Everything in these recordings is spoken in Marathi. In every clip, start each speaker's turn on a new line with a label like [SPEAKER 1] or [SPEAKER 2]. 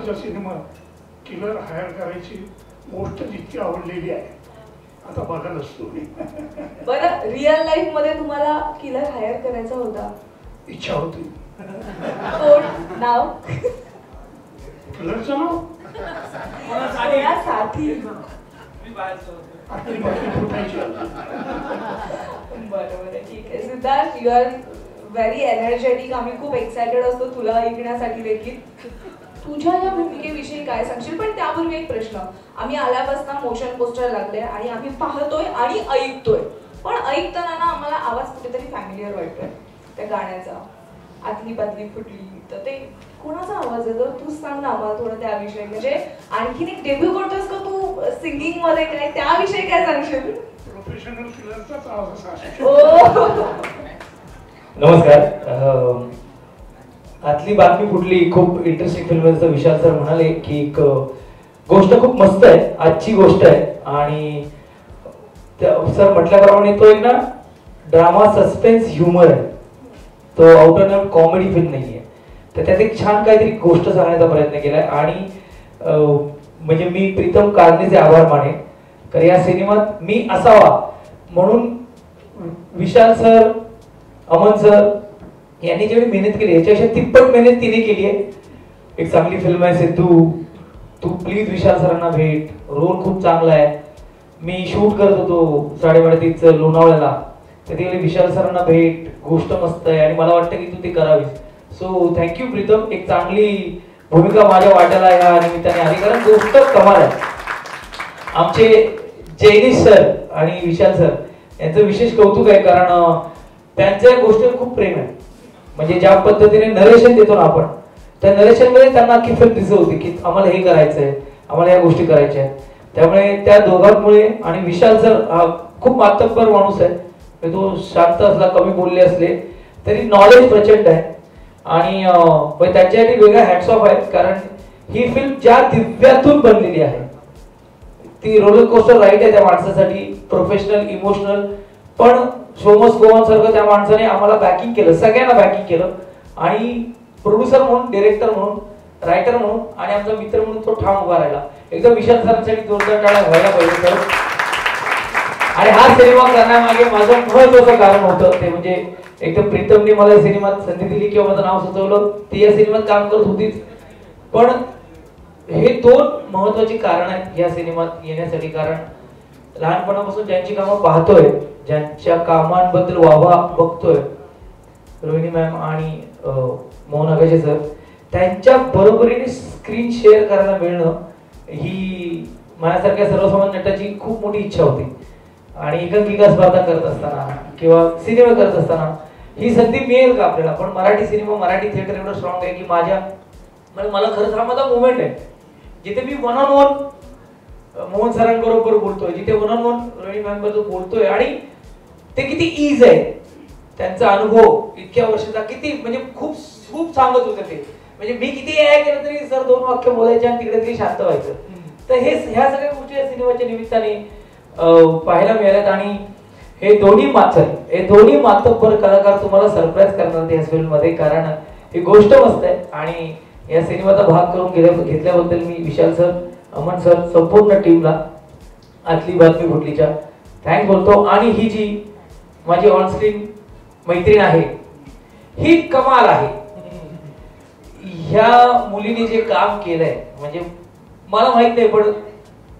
[SPEAKER 1] शेवटचा सिनेमा किलर हायर करायची गोष्ट जितकी आवडलेली आहे आता बघायलाच तुम्ही.
[SPEAKER 2] बरं, रिअल लाईफ मध्ये तुम्हाला किलर हायर करायचा होता?
[SPEAKER 1] इच्छा होती.
[SPEAKER 2] कोण? नाव?
[SPEAKER 1] किलरचं नाव
[SPEAKER 2] साथी.
[SPEAKER 1] आपली बाकी फुटायची.
[SPEAKER 2] बरोबर आहे, ठीक आहे. Siddharth, you are very energetic. आम्ही खूप एक्सायटेड असतो तुला ऐकण्यासाठी देखील. तुझ्या या भूमिकेविषयी काय सांगशील? पण त्यापूर्वी एक प्रश्न. आम्ही आल्यापासून मोशन पोस्टर लागले आणि आम्ही पाहतोय आणि ऐकतोय, पण ऐकताना ना आम्हाला आवाज कुठेतरी फॅमिलियर वाटतोय त्या गाण्याचा. आतली बातली फुटली, तर ते कोणाचा आवाज येतो? तूच सांग ना आम्हाला थोडं त्याविषयी. म्हणजे आणखीन एक डेब्यू करतोस का तू सिंगिंग मध्ये, काय त्याविषयी काय सांगशील?
[SPEAKER 1] प्रोफेशनल किलरचाच आवाज असा.
[SPEAKER 3] नमस्कार. आतली बातमी फुटली खूप इंटरेस्टिंग फिल्म आहे. विशाल सर म्हणाले की एक गोष्ट खूप मस्त आहे, आजची गोष्ट आहे. आणि सर म्हटल्याप्रमाणे तो एक ना ड्रामा सस्पेन्स ह्युमर आहे, तो out and out comedy film नाही आहे. तर त्यात एक छान काहीतरी गोष्ट सांगण्याचा प्रयत्न केलाय. आणि म्हणजे मी प्रीतम कारनेचे आभार माने, तर या सिनेमात मी असावा म्हणून विशाल सर, अमन सर यांनी जेवढी मेहनत केली याच्यापेक्षा तिप्पट मेहनत तिने केली आहे. एक चांगली फिल्म आहे सिद्धू, तू प्लीज विशाल सरांना भेट. रोल खूप चांगला आहे. मी शूट करत होतो 3:30 लोणावळ्याला, तर ते विशाल सरांना भेट, गोष्ट मस्त आहे आणि मला वाटतं की तू ते करावीस. सो थँक्यू प्रीतम, एक चांगली भूमिका माझ्या वाट्याला या निमित्ताने आली, कारण गोष्ट कमाल आहे. आमचे जैनिश सर आणि विशाल सर यांचं विशेष कौतुक आहे, कारण त्यांच्या गोष्टीवर खूप प्रेम आहे. म्हणजे ज्या पद्धतीने नरेशन देतो ना आपण, त्या नरेशन मध्ये त्यांना अख्खी फिल्म दिसत होती की आम्हाला हे करायचंय, आम्हाला या गोष्टी करायच्या आहेत. त्यामुळे त्या दोघांमुळे, आणि विशाल सर हा खूप मातब्बर माणूस आहे. तो शांत असला, कमी बोलले असले तरी नॉलेज प्रचंड आहे. आणि त्याच्यासाठी वेगळा हॅट्स ऑफ आहे, कारण ही फिल्म ज्या दिव्यातून बनलेली आहे ती रोलर कोस्टर राईड आहे त्या माणसासाठी. प्रोफेशनल, इमोशनल, पण शोमस गोवान सारखं त्या माणसाने आम्हाला बॅकिंग केलं, सगळ्यांना बॅकिंग केलं. आणि प्रोड्युसर म्हणून, डिरेक्टर म्हणून, रायटर म्हणून आणि आमचा मित्र म्हणून तो ठाम उभा राहिला. एकदम विशाल सरांसाठी जोरदार टाळ्या व्हायला पाहिजे सर. आणि हा सिनेमा करण्यामागे माझं महत्वाचं कारण होतं, ते म्हणजे एकदम प्रीतमने मला या सिनेमात संधी दिली किंवा माझं नाव सुचवलं. ती या सिनेमात काम करत होतीच, पण हे दोन महत्वाची कारण आहेत या सिनेमात येण्यासाठी. कारण लहानपणापासून ज्यांची कामं पाहतोय, ज्यांच्या कामांबद्दल वाहवा बघतोय, रोहिणी मॅम आणि मोहन आगाशे सर, त्यांच्या बरोबरीने स्क्रीन शेअर करायला मिळणं ही माझ्यासारख्या सर्वसामान्य नटाची खूप मोठी इच्छा होती. आणि एकांकिका स्पर्धा करत असताना किंवा सिनेमा करत असताना ही संधी मिळेल का आपल्याला? पण मराठी सिनेमा, मराठी थिएटर एवढं स्ट्रॉंग आहे की मला खरंच हा माझा मुवमेंट आहे जिथे मी वन ऑन वन मोहन सरांबरोबर बोलतोय, जिथे one on one Rohini ma'am बरोबर बोलतोय. आणि ते किती ईज आहे, त्यांचा अनुभव इतक्या वर्षाचा किती, म्हणजे खूप खूप सांगत होते ते. म्हणजे मी किती केलं तरी सर 2 वाक्य बोलायचे आणि तिकडे तरी शांत व्हायचं. तर ह्या सगळ्या गोष्टी या सिनेमाच्या निमित्ताने पाहायला मिळाल्यात. आणि हे दोन्ही मातब्बर कलाकार तुम्हाला सरप्राईज करणार या फिल्म मध्ये, कारण ही गोष्ट मस्त आहे. आणि या सिनेमाचा भाग करून घेतल्याबद्दल मी विशाल सर, अमन सर, संपूर्ण टीमला आतली बातमी फुटलीच्या थँक्स बोलतो. आणि ही जी माझी ऑनस्क्रीन मैत्रीण आहे ही कमाल आहे. ह्या मुलीने जे काम केलंय, म्हणजे मला माहित नाही, पण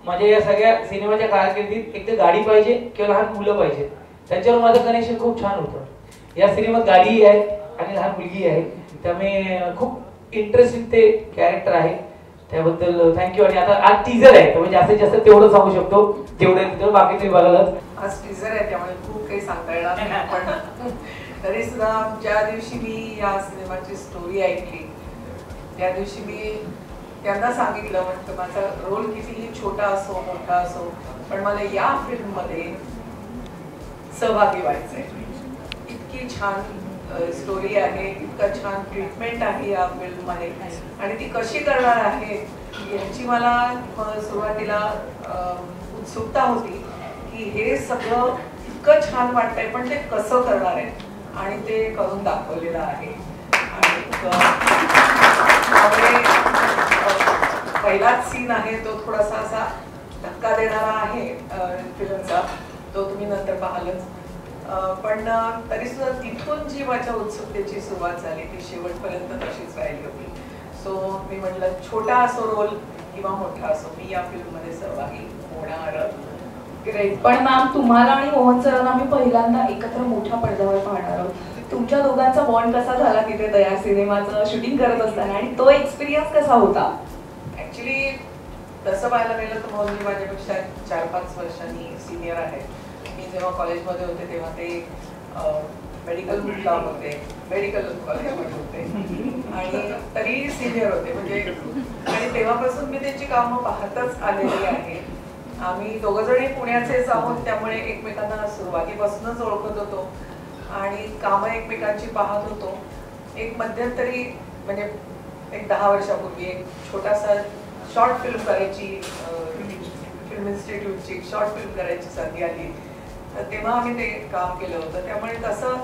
[SPEAKER 3] माझ्या या सगळ्या सिनेमाच्या कारकिर्दीत एक तर गाडी पाहिजे किंवा लहान मुलं पाहिजे, त्याच्यावर माझं कनेक्शन खूप छान होतं. या सिनेमात गाडीही आहे आणि लहान मुलगी आहे, त्यामुळे खूप इंटरेस्टिंग ते कॅरेक्टर आहे. त्याबद्दल थँक्यू. आणि आता आज टीजर आहे, त्यामुळे जास्तीत जास्त तेवढं सांगू शकतो, तेवढं बाकी तुम्ही बघायला.
[SPEAKER 4] आज टीजर आहे त्यामुळे खूप काही सांगता येणार नाही, पण तरी सुद्धा ज्या दिवशी मी या सिनेमाची स्टोरी ऐकली त्या दिवशी मी त्यांना सांगितलं, म्हणतं माझा रोल कितीही छोटा असो मोठा असो, पण मला या फिल्ममध्ये सहभागी व्हायचंय. इतकी छान स्टोरी आहे, इतकं छान ट्रीटमेंट आहे या फिल्ममध्ये, आणि ती कशी करणार आहे याची मला सुरुवातीला उत्सुकता होती की हे सगळं इतकं छान वाटतंय, पण ते कसं करणार आहे, आणि ते करून दाखवलेलं आहे. आणि पहिलाच सीन आहे तो थोडासा असा धक्का देणारा आहे फिल्मचा, तो तुम्ही नंतर पाहालच. पण तरी सुद्धा तिथून जी माझ्या उत्सुकतेची सुरुवात झाली ती शेवटपर्यंत तशीच राहिली होती. सो मी म्हटलं छोटा असो रोल किंवा मोठा असो मी या फिल्ममध्ये सहभागी होणार.
[SPEAKER 2] ग्रेट. पण मॅम तुम्हाला आणि मोहन सरांना आम्ही पहिल्यांदा एकत्र मोठ्या पडद्यावर पाहणार आहोत. तुमच्या दोघांचा बॉन्ड कसा झाला तिथे तयार सिनेमाचं शूटिंग करत असताना आणि तो एक्सपिरियन्स कसा होता?
[SPEAKER 4] ऍक्च्युली तसं पाहायला गेलं तर मोहनजी माझ्यापेक्षा 4-5 वर्षांनी सिनियर आहे. मी जेव्हा कॉलेजमध्ये होते तेव्हा ते मेडिकल होते, मेडिकल कॉलेजमध्ये होते आणि तरी सिनियर होते म्हणजे. आणि तेव्हापासून मी त्यांची कामं पाहतच आलेली आहे. आम्ही दोघंजणही पुण्याचेच आहोत त्यामुळे एकमेकांना सुरुवातीपासूनच ओळखत होतो आणि कामं एकमेकांची पाहत होतो. एक मध्यंतरी म्हणजे एक 10 वर्षापूर्वी एक छोटासा शॉर्ट फिल्म करायची, फिल्म इन्स्टिट्यूटची शॉर्ट फिल्म करायची संधी आली तर तेव्हा आम्ही ते काम केलं होतं. त्यामुळे तसं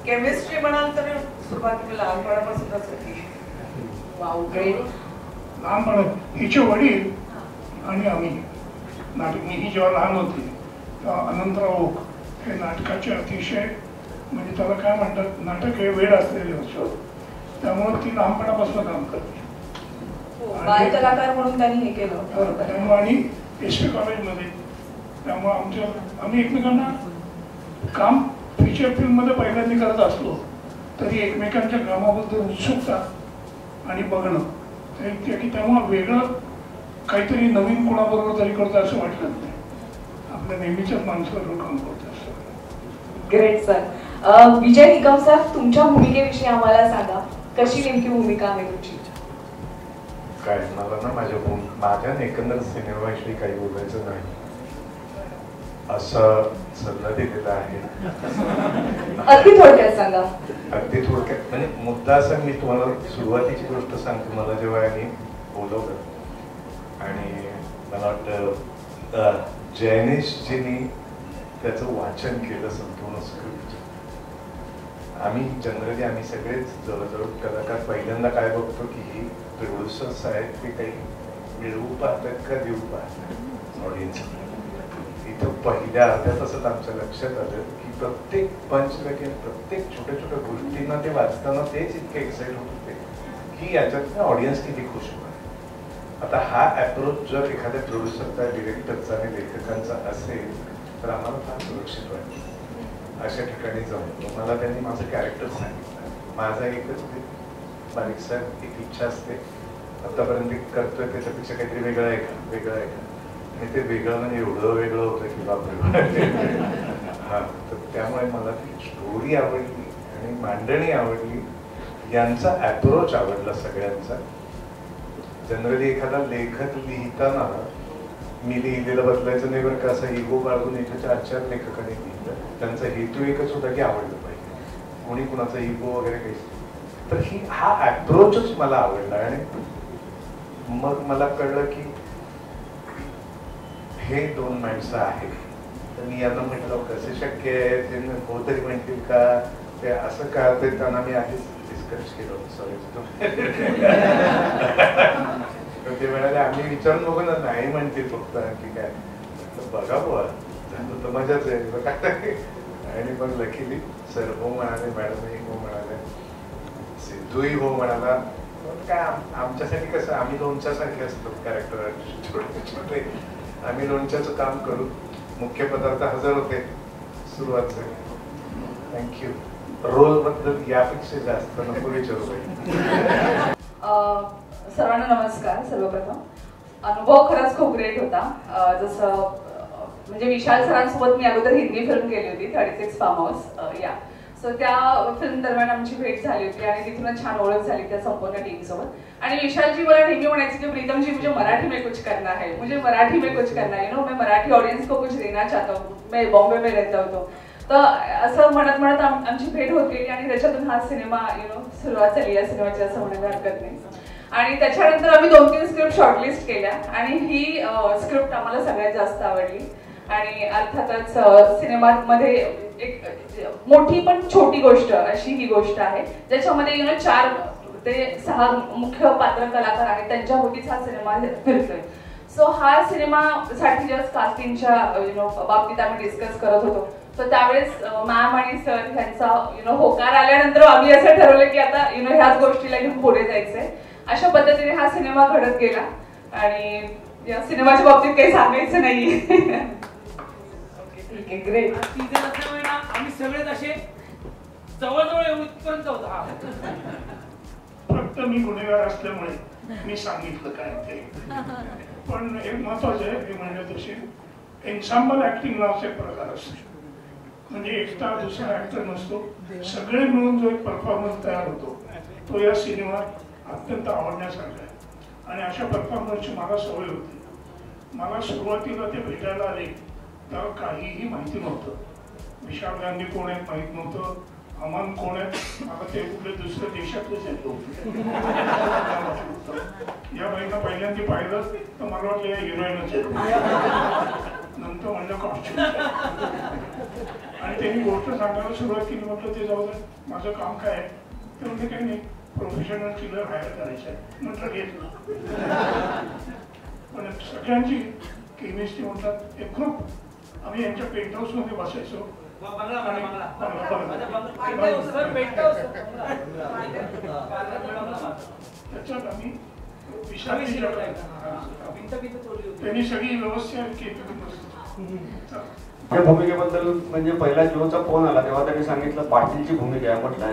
[SPEAKER 4] केमिस्ट्री म्हणाल तर सुरुवातीला लहानपणापासूनच होती.
[SPEAKER 2] Wow, great.
[SPEAKER 1] लहानपणात हिचे वडील आणि आम्ही नाटक, मी जेव्हा लहान होती तेव्हा अनंतराव ओक हे नाटकाचे अतिशय म्हणजे त्याला काय म्हणतात, नाटक हे वेळ असलेले होते त्यामुळे ती लहानपणापासून काम करते.
[SPEAKER 2] बाल कलाकार म्हणून त्यांनी हे केलं
[SPEAKER 1] त्यामुळे आणि एसपी कॉलेजमध्ये त्यामुळे आम्ही एकमेकांना काम फीचर फिल्ममध्ये पहिल्यांदा करत असलो तरी एकमेकांच्या कामाबद्दल उत्सुकता आणि बघणं की त्यामुळे वेगळं काहीतरी नवीन कोणाबरोबर तरी करतो असं वाटलं नाही. आपल्या नेहमीच्याच माणसाबरोबर काम करतो असं.
[SPEAKER 2] Great sir. Vijay Nikam sir, तुमच्या भूमिकेविषयी आम्हाला सांगा. कशी नेमकी भूमिका आहे तुमची?
[SPEAKER 5] काय मला ना माझ्या एकंदर सिनेमाविषयी काही बोलायचं नाही असं सल्ला दिलेला आहे.
[SPEAKER 2] अगदी थोडक्यात सांगा.
[SPEAKER 5] अगदी थोडक्यात म्हणजे मुद्दा असा, मी तुम्हाला सुरुवातीची गोष्ट सांगतो. मला जेव्हा यांनी बोलवलं आणि मला वाटतं जयनेशजींनी त्याचं वाचन केलं संपूर्ण स्क्रिप्ट. आम्ही सगळेच जवळजवळ कलाकार पहिल्यांदा काय बघतो की ही प्रोड्युसर्स आहेत ते काही मिळवू पाहतात का देऊ पाहतात ऑडियन्स. इथं पहिल्या अर्ध्या तासात आमच्या लक्षात आलं की प्रत्येक पंचलकी प्रत्येक छोट्या छोट्या गोष्टींना ते वाचताना तेच इतके एक्साइट होत होते की याच्यात ऑडियन्स किती खुश होणार. आता हा अप्रोच जर एखाद्या प्रोड्युसरचा, डिरेक्टरचा आणि लेखकांचा असेल तर आम्हाला फार सुरक्षित वाटतं अशा ठिकाणी जाऊन. मला त्यांनी माझं कॅरेक्टर सांगितलं. माझा एकच बारीकसा एक इच्छा असते, आतापर्यंत करतोय त्याच्यापेक्षा काहीतरी वेगळं आहे का, वेगळं आहे का. आणि ते वेगळं म्हणजे एवढं वेगळं होतं की बापरे. हा, तर त्यामुळे मला ती स्टोरी आवडली आणि मांडणी आवडली. यांचा अप्रोच आवडला सगळ्यांचा. जनरली एखादा लेखक लिहिताना मी लिहिलेलं बदलायचं नाही बरं का, असं इगो बाळगून एका 4-4 लेखकांनी लिहिलं. त्यांचा हेतू एकच होता की आवडलं पाहिजे, कोणी कुणाचा इगो वगैरे काही. तर हा अप्रोचच मला आवडला. आणि मग मला कळलं की हे 2 माणसं आहेत. तर मी यांना म्हटलं कसे शक्य आहे, ते हो तरी म्हणतील का, ते असं का, ते त्यांना मी आधीच डिस्कस केलं होतं. सॉरी ते म्हणाले आम्ही विचारून बघू ना, नाही म्हणतील फक्त की काय. बघा बुवा झालं तर मजाच आहे. आणि मग लकीली सर हो म्हणाले, मॅडमही हो म्हणाले, सिद्धूही हो म्हणाला. काय आमच्यासाठी कसं, आम्ही लोणच्यासारखे असतो कॅरेक्टर छोटे छोटे. आम्ही लोणच्याचं काम करू. मुख्य पदार्थ हजर होते. सुरुवात झाली. थँक्यू. रोल बद्दल यापेक्षा जास्त नको विचारू पाहिजे.
[SPEAKER 2] सर्वांना नमस्कार. सर्वप्रथम अनुभव खरंच खूप ग्रेट होता. जसं म्हणजे विशाल सरांसोबत मी अगोदर हिंदी फिल्म केली होती 36 फार्म हाऊस या. सो त्या फिल्म दरम्यान आमची भेट झाली होती आणि तिथूनच छान ओळख झाली त्या संपूर्ण टीमसोबत. आणि विशालजी मला नेहमी म्हणायचे की प्रीतम जी मुझे मराठी में कुछ करना है, मुझे मराठी में कुछ करना है, यू नो मैं मराठी ऑडियंस को कुछ देना चाहता हूँ, मैं बॉम्बे में रहता हूँ. तर असं म्हणत म्हणत आमची भेट होत गेली आणि त्याच्यातून हा सिनेमा सुरुवात झाली या सिनेमाची असं म्हणायला हरकत नाही. आणि त्याच्यानंतर आम्ही 2-3 स्क्रिप्ट शॉर्टलिस्ट केल्या आणि ही स्क्रिप्ट आम्हाला सगळ्यात जास्त आवडली. आणि अर्थातच सिनेमामध्ये एक मोठी पण छोटी गोष्ट अशी ही गोष्ट आहे ज्याच्यामध्ये 4 ते 6 मुख्य पात्र कलाकार आहेत त्यांच्याभोवतीच हा सिनेमा फिरतोय. सो हा सिनेमासाठी जस्ट कास्टिंगच्या बाबतीत आम्ही डिस्कस करत होतो. तर त्यावेळेस मॅम आणि सर ह्यांचा होकार आल्यानंतर आम्ही असं ठरवलं की आता ह्याच गोष्टीला घेऊन पुढे जायचंय. अशा पद्धतीने हा सिनेमा घडत गेला आणि या सिनेमाच्या बाबतीत काही सांगायचं नाहीये. ठीक आहे, ग्रेट.
[SPEAKER 6] सीझन असल्यामुळे ना आम्ही सगळेच असे जवळजवळ एवढपर्यंत होतो.
[SPEAKER 1] फक्त मी गुन्हेगार असल्यामुळे मी सांगितलं काय ते. पण एक महत्वाचं आहे, मी म्हणलं तशी एन्साम्बल ऍक्टिंग नावाचा एक प्रकार असतो. म्हणजे एकटा दुसरा ऍक्टर नसतो, सगळे मिळून जो एक परफॉर्मन्स तयार होतो तो या सिनेमात अत्यंत आवडण्यासारखा आहे. आणि अशा परफॉर्मन्सची मला सवय होती. मला सुरुवातीला ते भेटायला आले तेव्हा काहीही माहिती नव्हतं. विशाल गांधी कोण आहेत माहीत नव्हतं, अमन कोण आहेत, मला ते कुठले दुसऱ्या देशातलेच आहेत लोक. या बाईंना पहिल्यांदा पाहिलं तर मला वाटलं या हिरोईनच आहेत. नंतर म्हणलं कॉस्ट्युम. आणि त्यांनी गोष्ट सांगायला सुरुवात केली. म्हटलं ते जाऊ दे, माझं काम काय आहे. ते म्हणजे काही नाही, प्रोफेशनल किलर हायर करायचं आहे. म्हटलं घेतलं. पण सगळ्यांची केमिस्ट्री म्हणतात एक ग्रुप. आम्ही यांच्या पेंट हाऊस मध्ये बसायचो. त्याच्यात आम्ही त्यांनी सगळी व्यवस्था केली.
[SPEAKER 7] त्या भूमिकेबद्दल म्हणजे पहिला जिओचा फोन आला तेव्हा त्यांनी सांगितलं पाटीलची भूमिका आहे. म्हटलं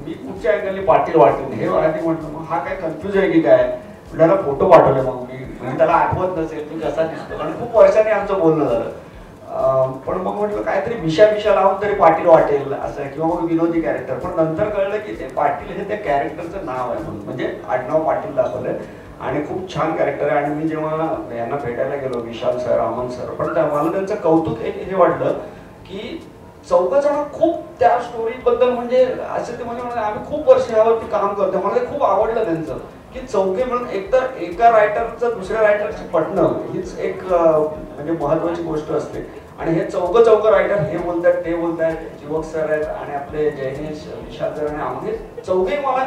[SPEAKER 7] मी कुठच्या अँगलनी पाटील वाटेल हे आधी म्हटलं. मग हा काय कन्फ्युज आहे की काय. त्याला फोटो पाठवले. मग मी त्याला आठवत नसेल तू कसा दिसतो, कारण खूप वर्षांनी आमचं बोलणं झालं. पण मग म्हटलं काहीतरी विषा लावून तरी पाटील वाटेल असं, किंवा मग विनोदी कॅरेक्टर. पण नंतर कळलं की ते पाटील हे त्या कॅरेक्टरचं नाव आहे म्हणून, म्हणजे आडनाव पाटील दाखवलंय. आणि खूप छान कॅरेक्टर आहे. आणि मी जेव्हा यांना भेटायला गेलो, विशाल सर, अमन सर, पण मला त्यांचं कौतुक एक हे वाटलं की 4 जण खूप त्या स्टोरी बद्दल म्हणजे असं ते म्हणजे आम्ही खूप वर्ष यावरती काम करतो. मला ते खूप आवडलं त्यांचं की चौघे म्हणून एकतर एका रायटरचं दुसऱ्या रायटरशी पटणं हीच एक म्हणजे महत्वाची गोष्ट असते. आणि हे चौघ रायटर हे बोलतात ते बोलतात, जीवक सर आहेत आणि आपले जयनेश, विशाल सर आणि आम्ही चौघे मला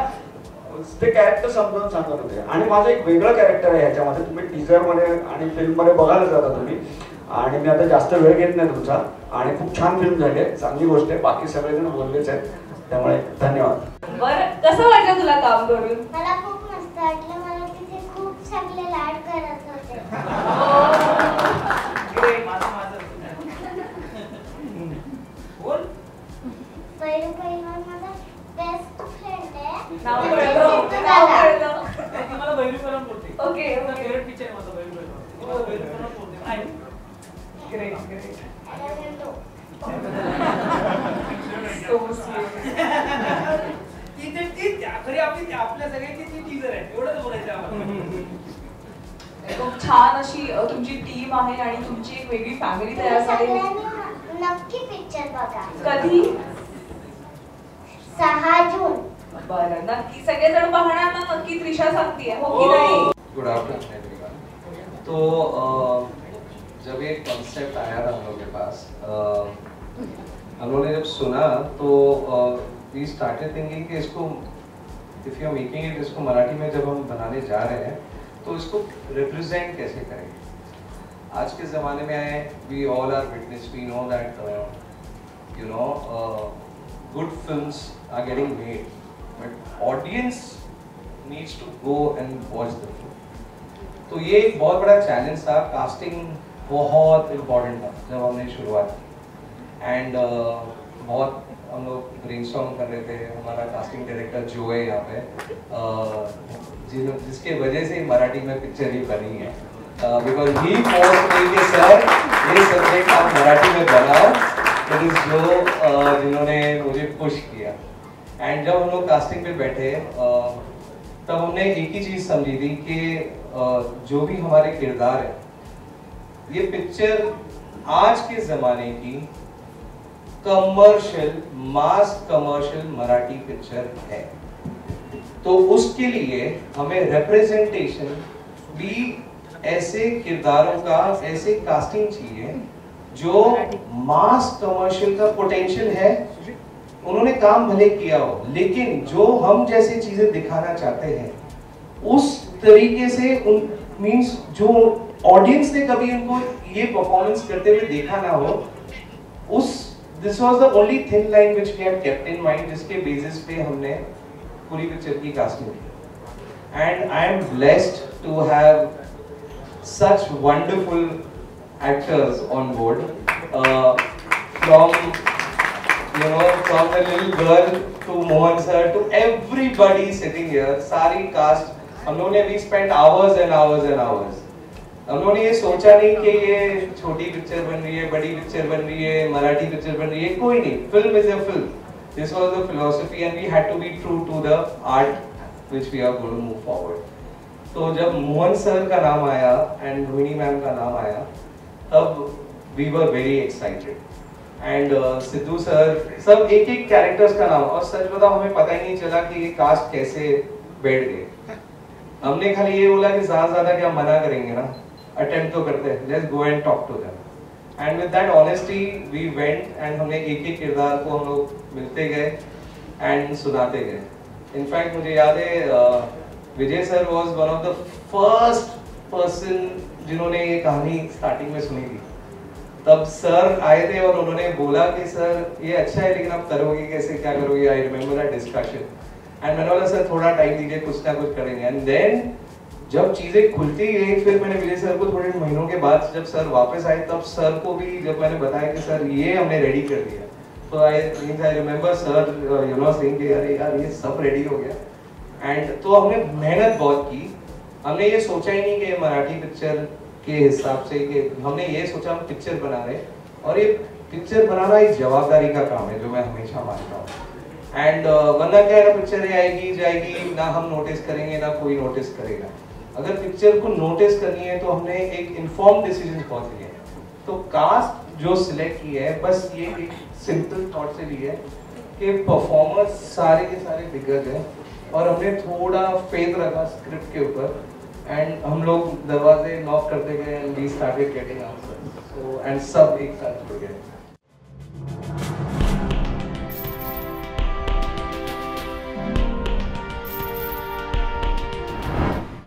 [SPEAKER 7] ते कॅरेक्टर समजावून सांगत होते. आणि माझं एक वेगळं कॅरेक्टर आहे ह्याच्यामध्ये. तुम्ही टीजर मध्ये आणि फिल्म मध्ये बघायला जाता तुम्ही. आणि मी आता जास्त वेळ घेत नाही तुमचा. आणि खूप छान फिल्म झाली आहे, चांगली गोष्ट आहे. बाकी सगळेजण बोललेच आहेत, त्यामुळे धन्यवाद.
[SPEAKER 2] बरं, कसं वाटलं तुला काम करून?
[SPEAKER 8] मला खूप मस्त वाटलं. मला तिथे खूप चांगले लाड करत होते. पहिला माझा बेस्ट फ्रेंड आहे.
[SPEAKER 2] नाव कळलं.
[SPEAKER 6] मला बैलूकरण बोलते.
[SPEAKER 2] ओके,
[SPEAKER 6] फेवरेट पिक्चर आहे माझा बैलूकरण. मला बैलूकरण बोलते.
[SPEAKER 2] Great great.
[SPEAKER 6] आपल्या सगळ्यांची ती टीजर आहे, एवढंच बोलायचं आम्हाला.
[SPEAKER 2] खूप छान अशी तुमची टीम आहे आणि तुमची एक वेगळी फॅमिली तयार झाली.
[SPEAKER 8] नक्की पिक्चर बघा.
[SPEAKER 2] कधी?
[SPEAKER 8] 6 जून.
[SPEAKER 2] बरं, नक्की सगळेजण पाहणार ना? नक्की त्रिशा सांगतेय, हो की नाही?
[SPEAKER 9] Good afternoon everyone. तो जब ये कॉन्सेप्ट आया था हम लोग के पास, हम लोगों ने जब सुना तो वी स्टार्टेड थिंकिंग कि इसको if you are making it, इसको मराठी में जब हम बनाने जा रहे हैं तो इसको रिप्रेजेंट कैसे करेंगे. आज के ज़माने में we all are witness, we know that you know good films are getting made, but audience needs to go and watch the film. तो ये एक बहुत बड़ा चैलेंज था. कास्टिंग बहुत इम्पोर्टेंट था जब हमने शुरुआत की. एंड बहुत हम लोग ब्रेनस्टॉर्म कर रहे थे. हमारा कास्टिंग डायरेक्टर जो है यहाँ पे, जिसके वजह से मराठी में पिक्चर ही बनी है, बिकॉज ही फोर्स मी कि सर ये सब्जेक्ट आप मराठी में बनाओ. इट इज जो जिन्होंने मुझे पुश किया. एंड जब हम लोग कास्टिंग पे बैठे तब हमने एक ही चीज़ समझी थी कि जो भी हमारे किरदार है, ये पिक्चर आज के ज़माने की कमर्शियल, मास कमर्शियल मराठी पिक्चर है. तो उसके लिए हमें रिप्रेजेंटेशन भी ऐसे किरदारों का, ऐसे कास्टिंग चाहिए जो मास कमर्शियल का पोटेंशियल है उन्होंने काम भले किया हो, लेकिन जो हम जैसे चीजें दिखाना चाहते हैं उस तरीके से उन मींस जो ऑडियंस ने कभी उनको ये परफॉर्मेंस करते हुए देखा ना हो, उस this was the only thin line which we had kept in mind, जिसके बेसिस पे हमने पूरी पिक्चर की कास्टिंग की। And I am blessed to have such wonderful actors on board, from the little girl to Mohan sir to everybody sitting here, सारी cast हम लोगों ने भी spent hours and hours and hours। हम लोगों ने ये सोचा नहीं कि ये छोटी पिक्चर बन रही है, बड़ी पिक्चर बन रही है, मराठी पिक्चर बन रही है, कोई नहीं, film is a film। This was the philosophy and we had to be true to the art which we are going to move forward। तो जब मोहन सर का नाम आया एंड रोहिणी मैम का नाम आया, तब we were very excited. And Sidhu sir, सब एक एक कैरेक्टर्स का नाम, और सच बताओ हमें पता ही नहीं चला कि ये कास्ट कैसे बैठ गए। हमने खाली ये बोला कि ज्यादा क्या मना करेंगे ना, अटेम्प्ट तो करते हैं, let's go and talk to them. And with that honesty we went and हमने एक एक किरदार को हम लोग मिलते गए एंड सुनाते गए। इनफैक्ट मुझे याद है Vijay sir was one of the first person जिन्होंने ये कहानी स्टार्टिंग में सुनी थी। तब सर आए थे और उन्होंने बोला कि सर ये अच्छा है लेकिन आप करोगे कैसे, क्या करोगे। I remember that discussion and मैंने बोला सर थोड़ा टाइम दीजिए, कुछ ना कुछ करेंगे। एंड देन जब चीजें खुलती गई, फिर मैंने विजय सर को थोड़े महीनों के बाद जब सर वापस आए, तब सर को भी जब मैंने बताया कि सर ये हमने रेडी कर दिया, तो आई रिमेम्बर सर सेइंग कि यार ये सब रेडी हो गया। एंड तो हमने मेहनत बहुत की। हमने ये सोचा ही नहीं कि ये मराठी पिक्चर के हिसाब से, कि हमने ये सोचा हम पिक्चर बना रहे, और ये पिक्चर बनाना एक जवाबदारी का काम है जो मैं हमेशा मानता हूँ। एंड वरना क्या है ना, पिक्चर आएगी जाएगी, ना हम नोटिस करेंगे ना कोई नोटिस करेगा। अगर पिक्चर को नोटिस करनी है तो हमने एक इन्फॉर्म डिसीजन बहुत लिए। तो कास्ट जो सिलेक्ट की है, बस ये एक सिंपल थॉट से ली है कि परफॉर्मर्स सारे के सारे दिग्गज हैं, और हमने थोड़ा फेथ रखा स्क्रिप्ट के ऊपर, एंड हम लोग दरवाजे नॉक करते गए and we started getting answers. So and सब एक साथ जुड़ गए।